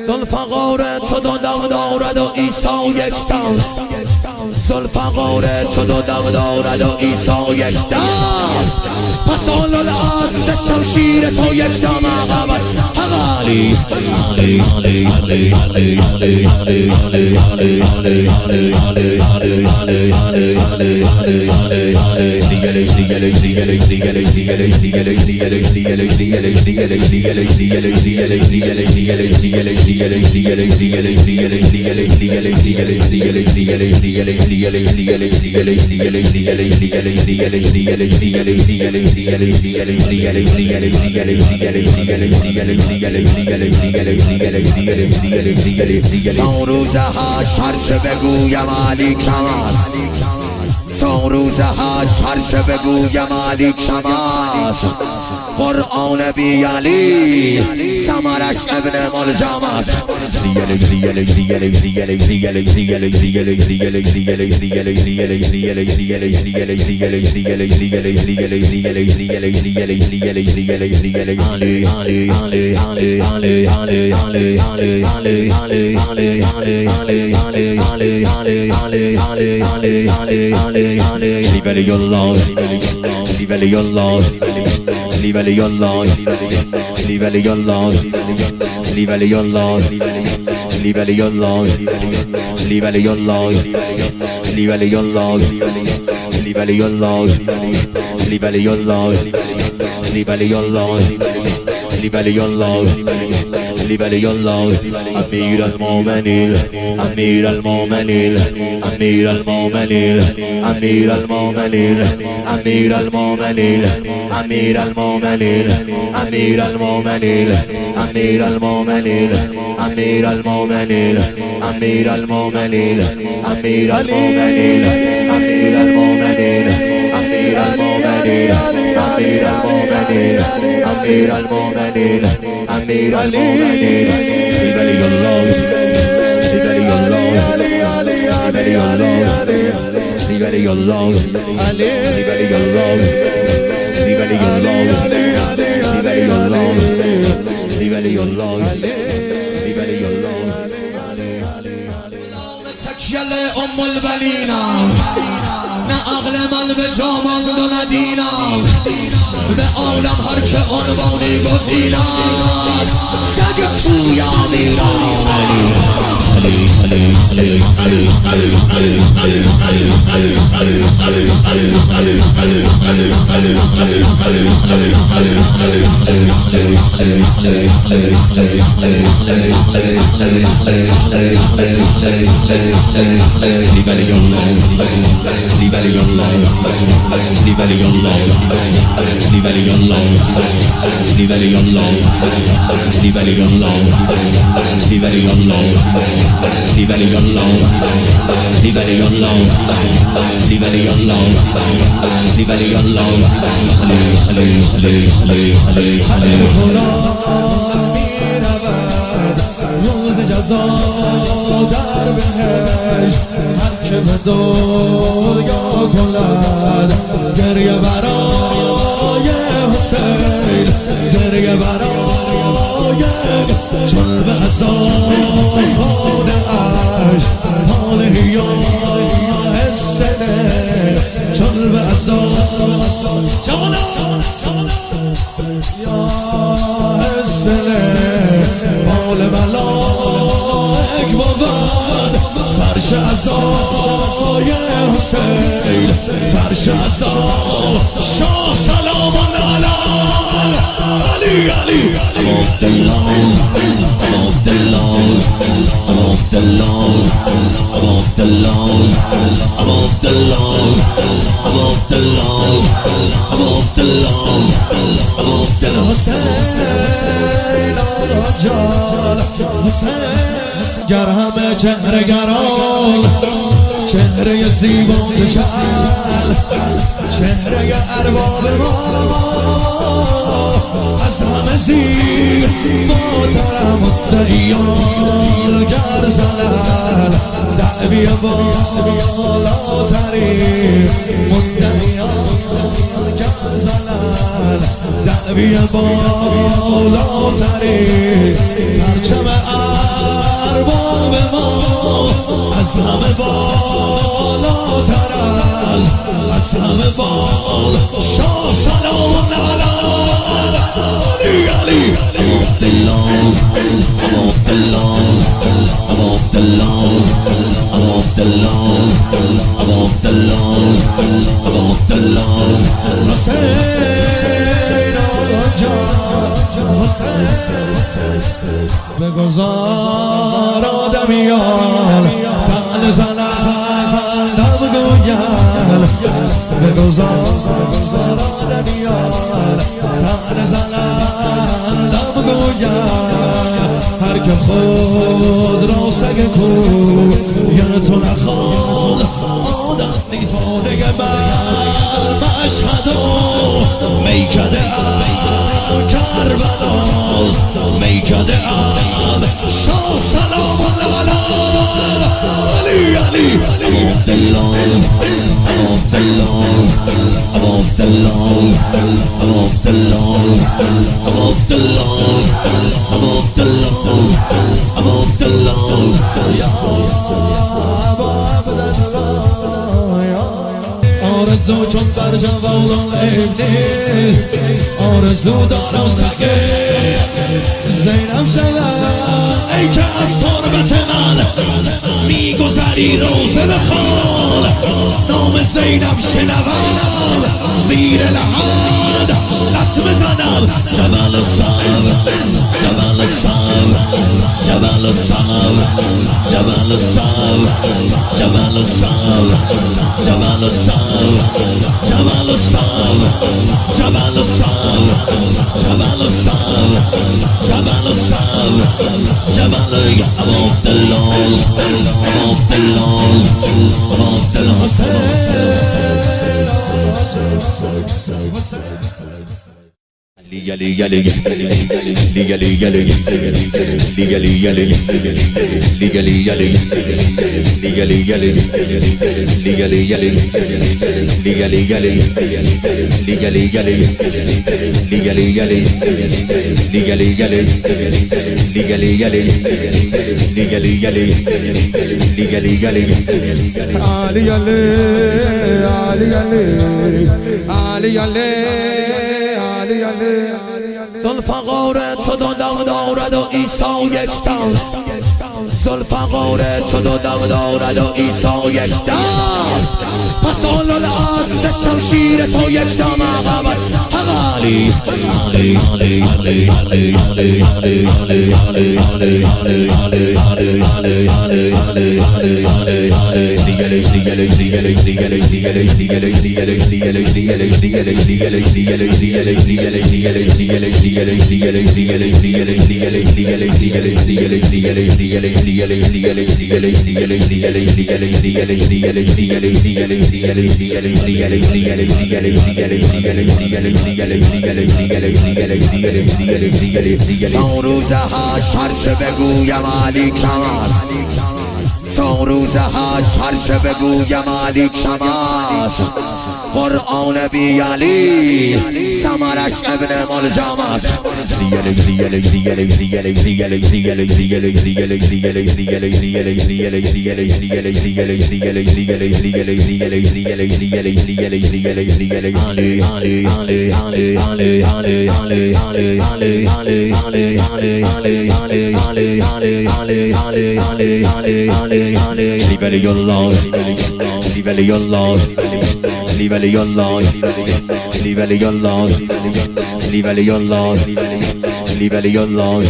ذوالفقار تو دم دارد و عیسی یک دم، ذوالفقار تو دم دارد و عیسی یک دم، پس آن از شمشیر تو یک دم عقب است. علی علی علی علی علی علی علی علی علی علی علی چون روز حشر چه بگویم علی کم است، چون روز حشر چه بگویم علی کم است، قرآن بی علی ثمرش ابن ملجم است. امیر المؤمنین امیر المؤمنین امیر المؤمنین امیر المؤمنین امیر المؤمنین امیر المؤمنین امیر المؤمنین امیر المؤمنین امیر المؤمنین امیر المؤمنین امیر المؤمنین امیر المؤمنین امیر المؤمنین امیر المؤمنین امیر المؤمنین امیر المؤمنین ولی الله ولی الله ولی الله ولی الله علی ولی الله ولی الله ولی الله ولی الله ولی الله تکیل ام البنینم، نه عقل من به جا ماند و نه دینم، به عالم هر که عنوانی گزینم، سگ توی امیرم روز جزا در بهشت، هر که به دنیا کند گریه برای حسین، گریه برای چون به ازان اش حال هیا حسنه، چون به ازان یا حسنه حال ملائک بود، فرش عزای حسین فرش عزا شاه سلام علی علی علی عبدالله عبدالله off the lawn, I'm off the lawn, I'm off the lawn, I'm off the lawn, I'm off the lawn, I'm off the lawn. حسین گر همه چهره گران چهره زیبا کشل چهره ارباب ما از همه زیباتر مدعیان گر زلل دعوی بالاترین مدعیان گر زلل دعوی بالاترین پرچم ارباب ما از همه بالاتر از همه بالا شاه سلام علی علی. I'm off the lawn, I'm off the lawn, I'm off the lawn, I'm off the lawn, I'm off the lawn, I'm off the lawn. بگذار آدمیان فعل زلال دم گویل بگذار آدمیان فعل زلال دم گویل هر که خود را سگ کوی تو نخواد آدم دیوانه من مشهد و میکده کربلا میکده شاه سلام علی علی. I'm off the lawn, I'm off the lawn, I'm off the lawn, I'm off the lawn, I'm off the lawn, I'm off the lawn, I'm off the lawn. آرزو چون بر جوانان نیست آرزو دارم سگه زینب شود ای که از تربت من میگذری روزه بخوان نام زینب شنوم زیر لحد لط بزنم جبل صبر جبل صبر جبل صبر جبل صبر جبل صبر جبل صبر جبل الصبر جبل الصبر جبل الصبر جبل الصبر جبل. I'm off the lawn, I'm off the lawn, I'm off the lawn. ذوالفقار تو دم دارد و عیسی یکتا ذوالفقار تو دم دارد و عیسی یکتا پس آن از شمشیر تو یکتا مقام است علی علی علی علی علی علی علی علی علی علی علی علی علی علی چون روزه هرچه بگویم علی کم است چون روزه هرچه بگویم علی کم است قرآن بی علی ثمرش ابن ملجم است علی ولی الله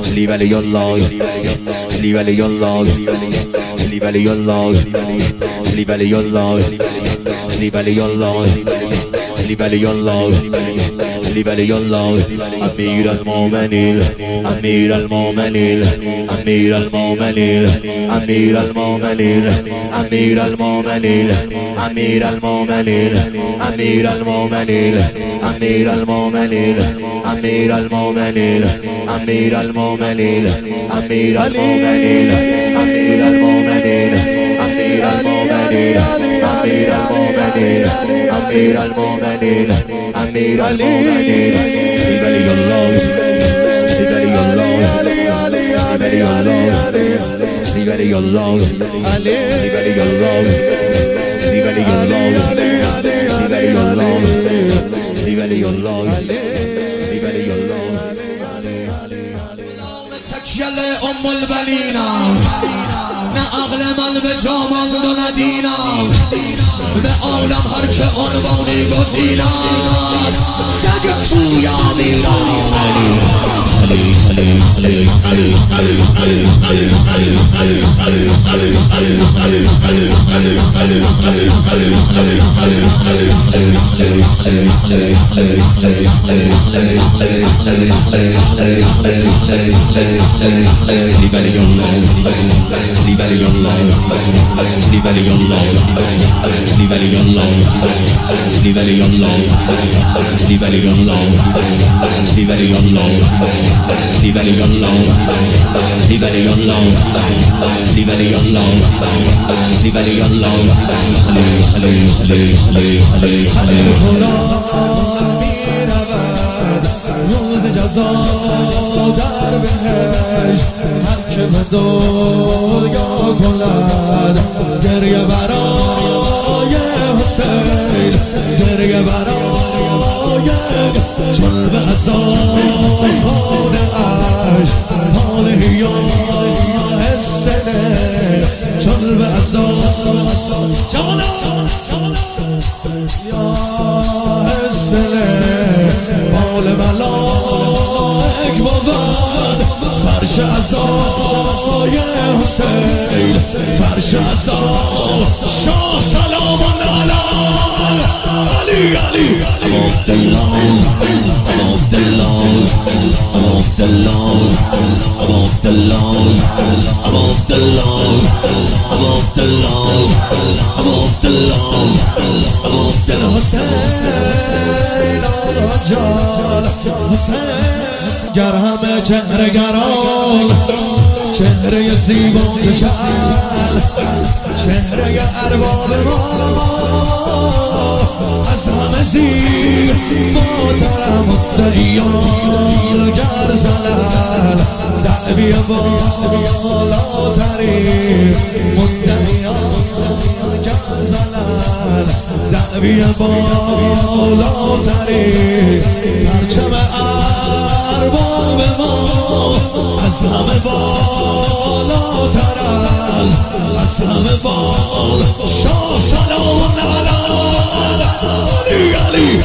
علی ولی الله علی ولی الله علی ولی الله علی ولی الله علی ولی الله علی ولی الله علی ولی الله امیر المؤمنین امیر المؤمنین امیر المؤمنین امیر المؤمنین امیر المؤمنین امیر المؤمنین امیر المؤمنین امیر المؤمنین امیر المؤمنین امیر المؤمنین امیر المؤمنین امیر المؤمنین امیر المؤمنین امیر المؤمنین امیر المؤمنین امیر المؤمنین امیر المؤمنین ولی الله ولی الله ولی الله ولی الله علی ولی الله ولی الله ولی الله ولی الله ولی الله تکیل ام البنینم نه عقل من به جامم و نه دینم به عالم هر که عنوانی گزینم سگ توی امیرم روز جزا در بهشت هر که به دنیا کند گریه برای حسین گریه برای چون به ازای خانه اش حال هیاه سنه چون به ازای حال ملائک بود فرش عزای حسین فرش عزای شاه سلام علی علی گر همه چهره گران چهره زیبا کشد چهره ارباب ما از همه زیباتر مدعیان گر زنن دعوی بالاترین مدعیان گر زنن دعوی بالاترین پرچم ارباب ما از همه بالاتر از همه بال شاه سلام علی علی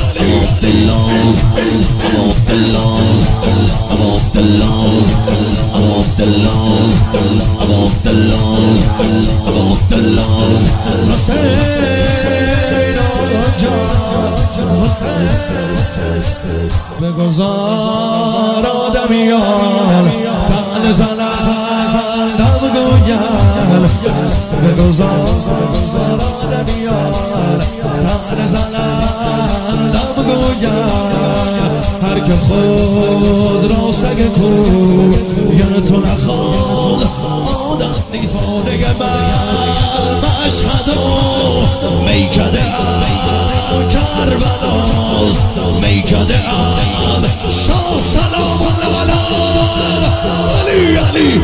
بگذار آدمیان فعل زنن دم گوین بگذار آدمیان فعل زنن دم گوین هر که خود را سگ کوی تو نخواد آدم نیفانه من مشهد و میکده کربلا میکده شاه سلام علی علی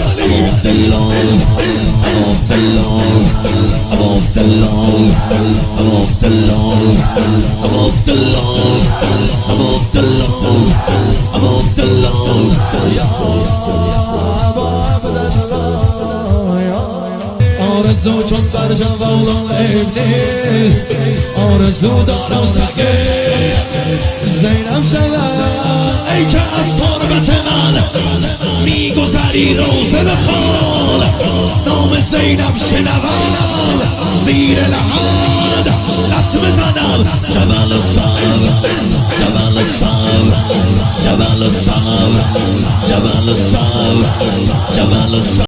آرزو چون بر جوالان ابنی آرزو دارم سگه زینب شود ای که از تربت من میگذری روزه بخوان نام زینب شنوم زیر لحد لط بزنم جبل صبر جبل صبر جبل صبر جبل صبر جبل صبر